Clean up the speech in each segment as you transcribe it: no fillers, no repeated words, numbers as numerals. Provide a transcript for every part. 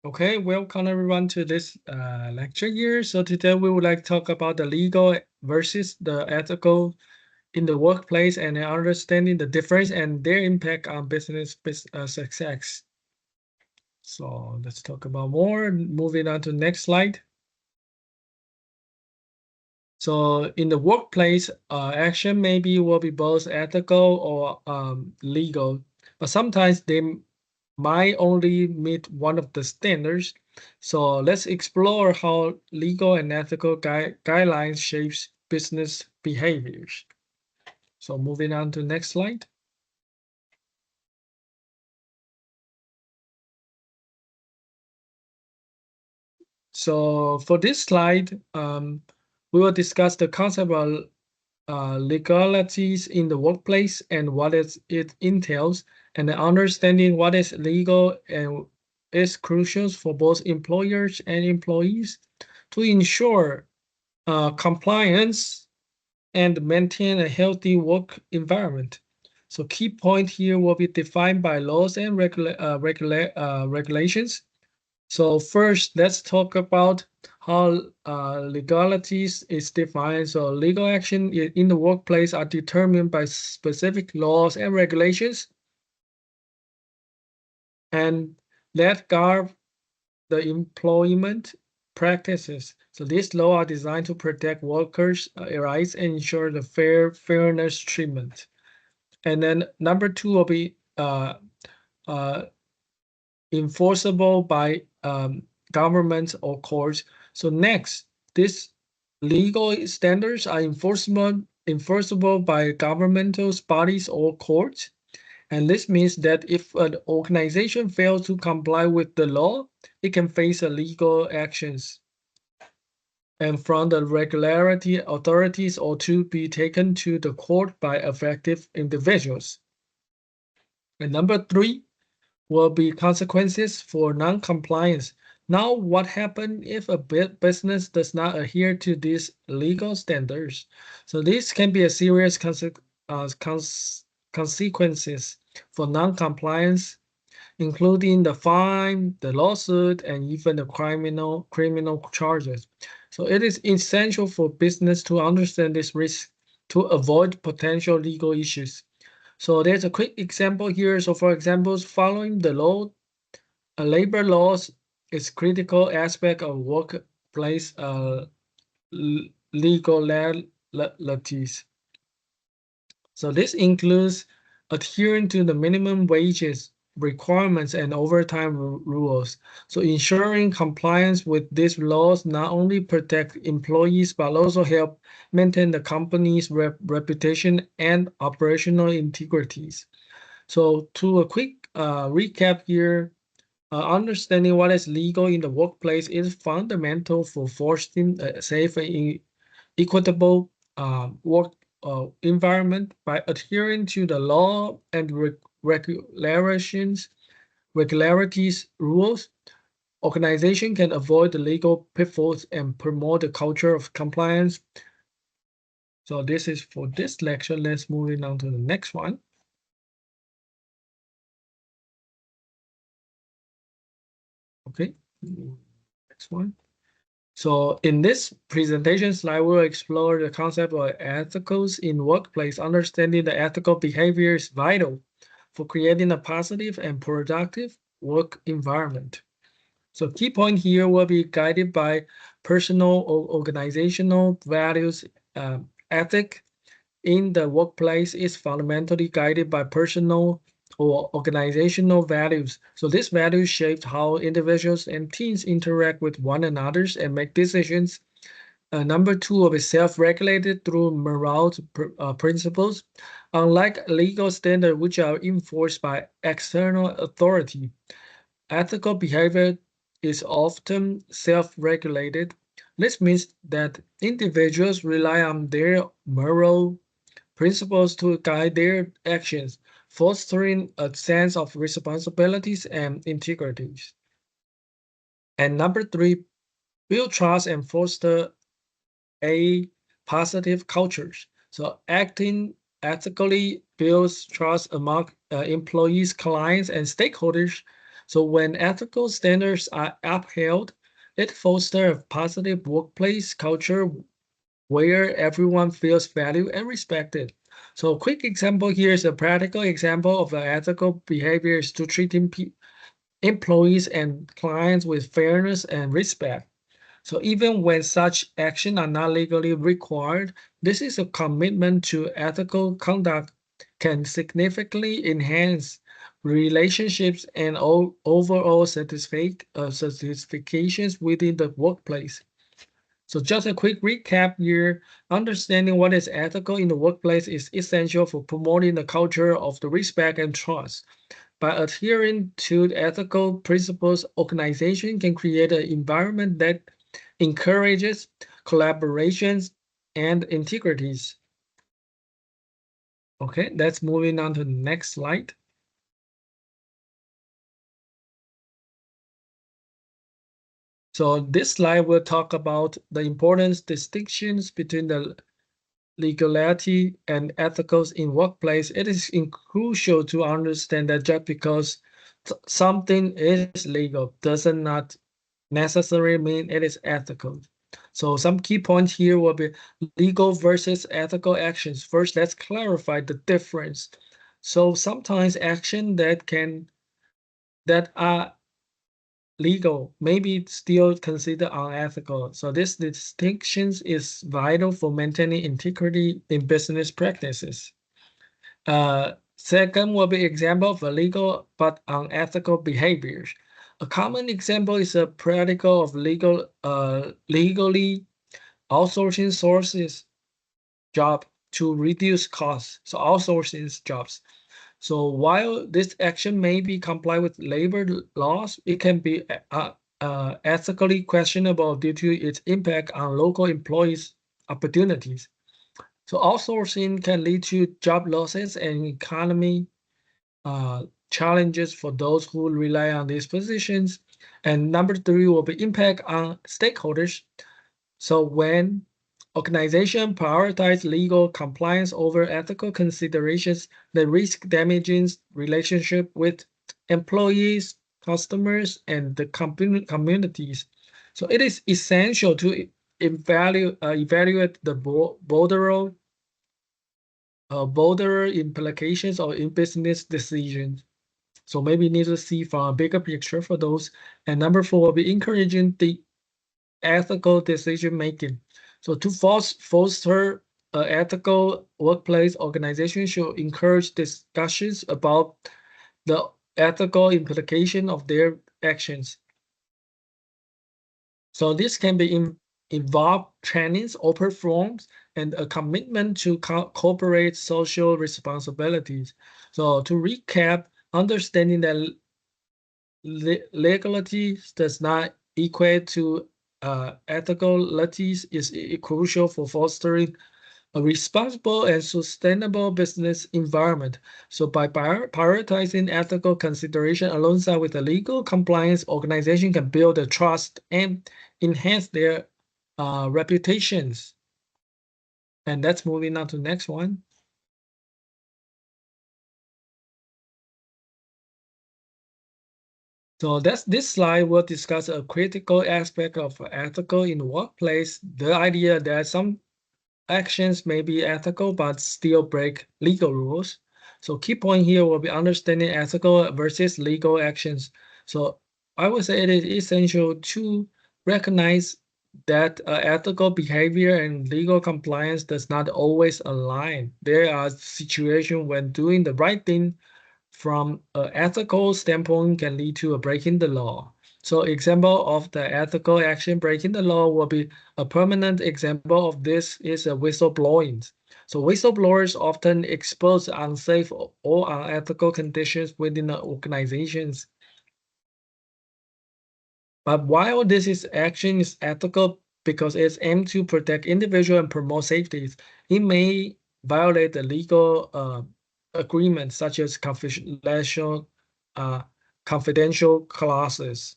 Okay, welcome everyone to this lecture here. So today we would like to talk about the legal versus the ethical in the workplace and understanding the difference and their impact on business success. So let's talk about more. Moving on to the next slide. So in the workplace, action maybe will be both ethical or legal, but sometimes they might only meet one of the standards. So let's explore how legal and ethical guidelines shapes business behaviors. So moving on to the next slide. So for this slide, we will discuss the concept of legalities in the workplace and it entails, and understanding what is legal and is crucial for both employers and employees to ensure compliance and maintain a healthy work environment. So key point here will be defined by laws and regulations. So first, let's talk about how legalities is defined. So legal action in the workplace are determined by specific laws and regulations, and that guard the employment practices. So these laws are designed to protect workers' rights and ensure the fairness treatment. And then number two will be uh, enforceable by governments or courts. So next, these legal standards are enforceable by governmental bodies or courts. And this means that if an organization fails to comply with the law, it can face a legal actions and from the regularity authorities or to be taken to the court by affected individuals. And number three, will be consequences for non-compliance. Now, what happens if a business does not adhere to these legal standards? So this can be a serious consequences for non-compliance, including the fine, the lawsuit, and even the criminal charges. So it is essential for business to understand this risk to avoid potential legal issues. So there's a quick example here. So for example, following the law, labor laws is critical aspect of workplace legalities. So this includes adhering to the minimum wages requirements and overtime rules. So ensuring compliance with these laws not only protect employees but also help maintain the company's reputation and operational integrities. So to a quick recap here, understanding what is legal in the workplace is fundamental for fostering a safe and equitable work environment. By adhering to the law and regularities rules, organization can avoid the legal pitfalls and promote a culture of compliance. So this is for this lecture. Let's move on to the next one. Okay, next one. So in this presentation slide, we'll explore the concept of ethicals in workplace. Understanding the ethical behavior is vital for creating a positive and productive work environment. So key point here will be guided by personal or organizational values. Ethic in the workplace is fundamentally guided by personal or organizational values. So these values shape how individuals and teams interact with one another and make decisions. Number two will be self-regulated through moral principles. Unlike legal standards, which are enforced by external authority, ethical behavior is often self-regulated. This means that individuals rely on their moral principles to guide their actions, fostering a sense of responsibilities and integrities. And number three, build trust and foster a positive cultures. So acting ethically builds trust among employees, clients, and stakeholders. So when ethical standards are upheld, it fosters a positive workplace culture where everyone feels valued and respected. So a quick example here is a practical example of the ethical behaviors to treating employees and clients with fairness and respect. So even when such actions are not legally required, this is a commitment to ethical conduct can significantly enhance relationships and overall satisfactions within the workplace. So just a quick recap here, understanding what is ethical in the workplace is essential for promoting the culture of the respect and trust. By adhering to ethical principles, organization can create an environment that encourages collaborations and integrities. Okay, that's moving on to the next slide. So this slide will talk about the important distinctions between the legality and ethicals in workplace. It is crucial to understand that just because something is legal does not necessarily mean it is ethical. So some key points here will be legal versus ethical actions. First, let's clarify the difference. So sometimes action that are legal may be still considered unethical. So this distinction is vital for maintaining integrity in business practices. Second will be example of illegal but unethical behaviors. A common example is a practical of legally outsourcing sources job to reduce costs. So outsourcing jobs. So while this action may be comply with labor laws, it can be ethically questionable due to its impact on local employees' opportunities. So outsourcing can lead to job losses and economy uh, challenges for those who rely on these positions. And number three will be impact on stakeholders. So when organizations prioritize legal compliance over ethical considerations, they risk damaging relationship with employees, customers, and the communities. So it is essential to evaluate the broader implications of in business decisions. So maybe you need to see from a bigger picture for those. And number four will be encouraging the ethical decision making. So to foster an ethical workplace, organizations should encourage discussions about the ethical implication of their actions. So this can be involve trainings, open forums, and a commitment to corporate social responsibilities. So to recap, understanding that legality does not equate to ethicality is crucial for fostering a responsible and sustainable business environment. So by prioritizing ethical consideration alongside with the legal compliance, organization can build the trust and enhance their reputations. And that's moving on to the next one. So that's this slide will discuss a critical aspect of ethical in the workplace. The idea that some actions may be ethical but still break legal rules. So key point here will be understanding ethical versus legal actions. So I would say it is essential to recognize that ethical behavior and legal compliance does not always align. There are situations when doing the right thing from an ethical standpoint can lead to a breaking the law. So example of the ethical action breaking the law will be a permanent example of this is a whistleblowing. So whistleblowers often expose unsafe or unethical conditions within the organizations. But while this is action is ethical because it's aimed to protect individual and promote safety, it may violate the legal agreements such as uh, confidential clauses.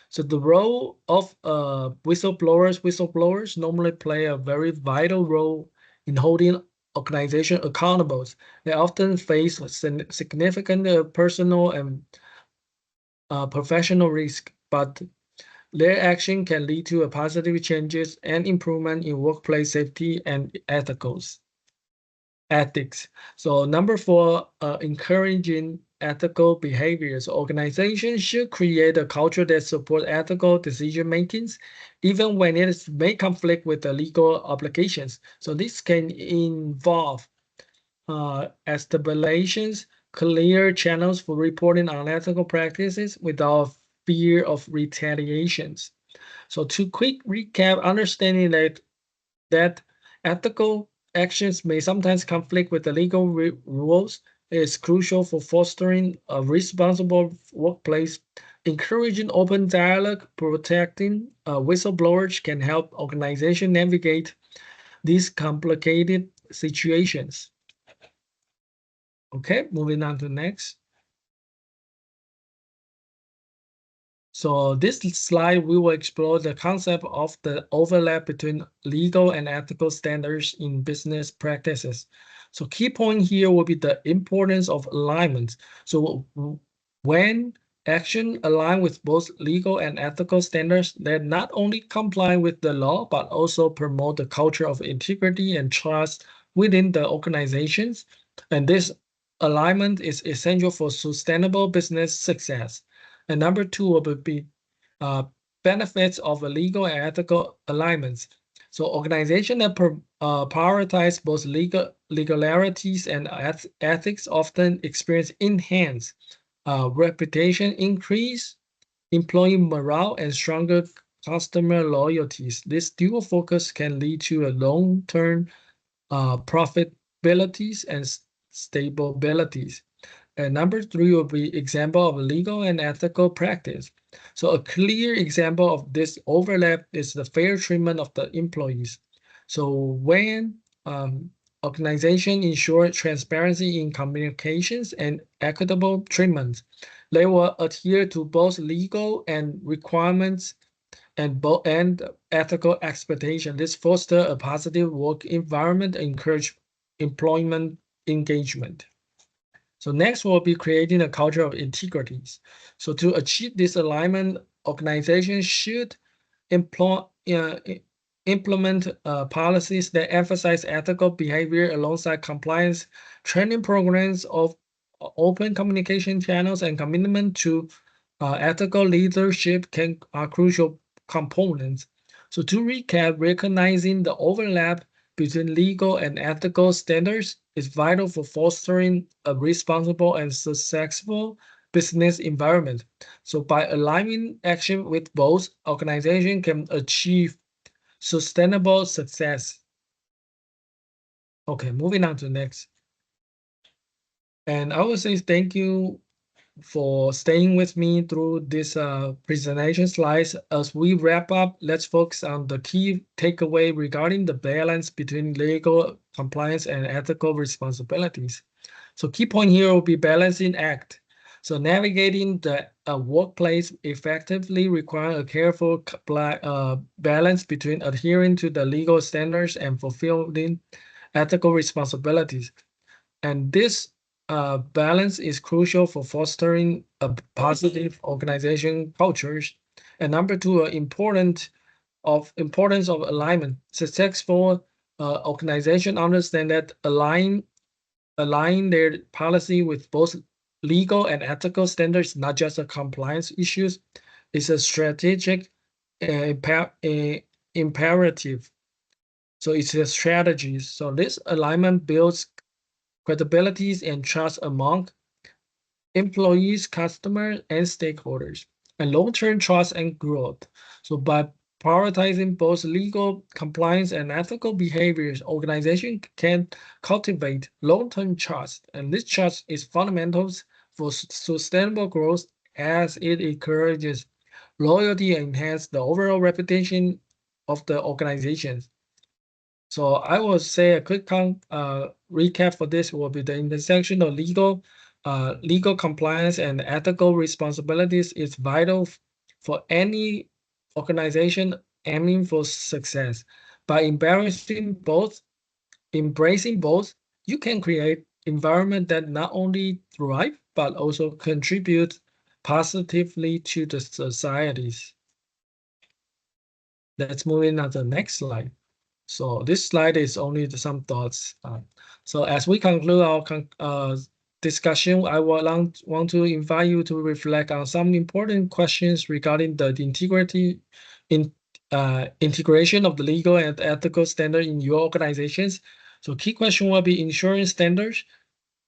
So the role of whistleblowers normally play a very vital role in holding organization accountable. They often face significant personal and professional risk, but their action can lead to a positive changes and improvement in workplace safety and ethics. So number four, encouraging ethical behaviors. Organizations should create a culture that supports ethical decision makings, even when it may conflict with the legal obligations. So this can involve establishing clear channels for reporting unethical practices without fear of retaliations. So to quick recap, understanding that ethical actions may sometimes conflict with the legal rules is crucial for fostering a responsible workplace. Encouraging open dialogue, protecting whistleblowers can help organizations navigate these complicated situations. Okay, moving on to next. So this slide, we will explore the concept of the overlap between legal and ethical standards in business practices. So key point here will be the importance of alignment. So when action align with both legal and ethical standards that not only comply with the law, but also promote the culture of integrity and trust within the organizations. And this alignment is essential for sustainable business success. And number two will be uh, benefits of a legal and ethical alignments. So organizations that prioritize both legalities and ethics often experience enhanced reputation increase, employee morale, and stronger customer loyalties. This dual focus can lead to a long-term profitabilities and stabilities. And number three will be example of legal and ethical practice. So a clear example of this overlap is the fair treatment of the employees. So when organization ensure transparency in communications and equitable treatment, they will adhere to both legal and requirements and ethical expectation. This foster a positive work environment and encourage employment engagement. So next will be creating a culture of integrity. So to achieve this alignment, organizations should employ, implement policies that emphasize ethical behavior alongside compliance, training programs of open communication channels, and commitment to ethical leadership are crucial components. So to recap, recognizing the overlap between legal and ethical standards is vital for fostering a responsible and successful business environment. So by aligning action with both, organization can achieve sustainable success. Okay, moving on to next. And I would say thank you for staying with me through this presentation slides. As we wrap up, let's focus on the key takeaway regarding the balance between legal compliance and ethical responsibilities. So key point here will be balancing act. So navigating the workplace effectively requires a careful balance between adhering to the legal standards and fulfilling ethical responsibilities. And this balance is crucial for fostering a positive organization cultures. And number two, importance of alignment. Successful organization understand that align their policy with both legal and ethical standards, not just a compliance issues, is a strategic imperative. So it's a strategy. So this alignment builds credibilities and trust among employees, customers, and stakeholders, and long-term trust and growth. So by prioritizing both legal compliance and ethical behaviors, organization can cultivate long-term trust, and this trust is fundamental for sustainable growth as it encourages loyalty and enhances the overall reputation of the organization. So I will say a quick recap for this will be the intersection of legal compliance and ethical responsibilities is vital for any organization aiming for success. By embracing both, you can create environment that not only thrive but also contribute positively to the societies. Let's move in on the next slide. So this slide is only some thoughts. So as we conclude our discussion, I want to invite you to reflect on some important questions regarding the integration of the legal and ethical standard in your organizations. So key question will be insurance standards.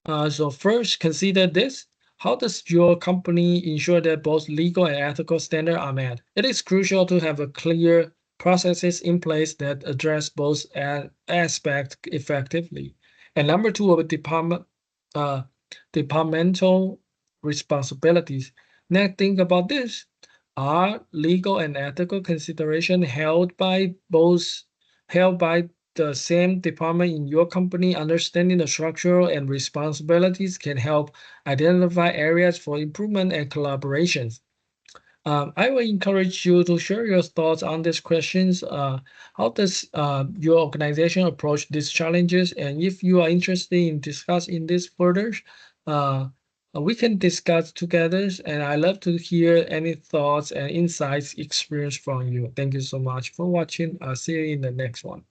So first, consider this. How does your company ensure that both legal and ethical standards are met? It is crucial to have a clear processes in place that address both aspects effectively. And number two, of departmental responsibilities. Now think about this. Are legal and ethical consideration held by the same department in your company? Understanding the structural and responsibilities can help identify areas for improvement and collaborations. I will encourage you to share your thoughts on these questions. How does your organization approach these challenges? And if you are interested in discussing this further, uh, we can discuss together. And I love to hear any thoughts and insights experience from you. Thank you so much for watching. I'll see you in the next one.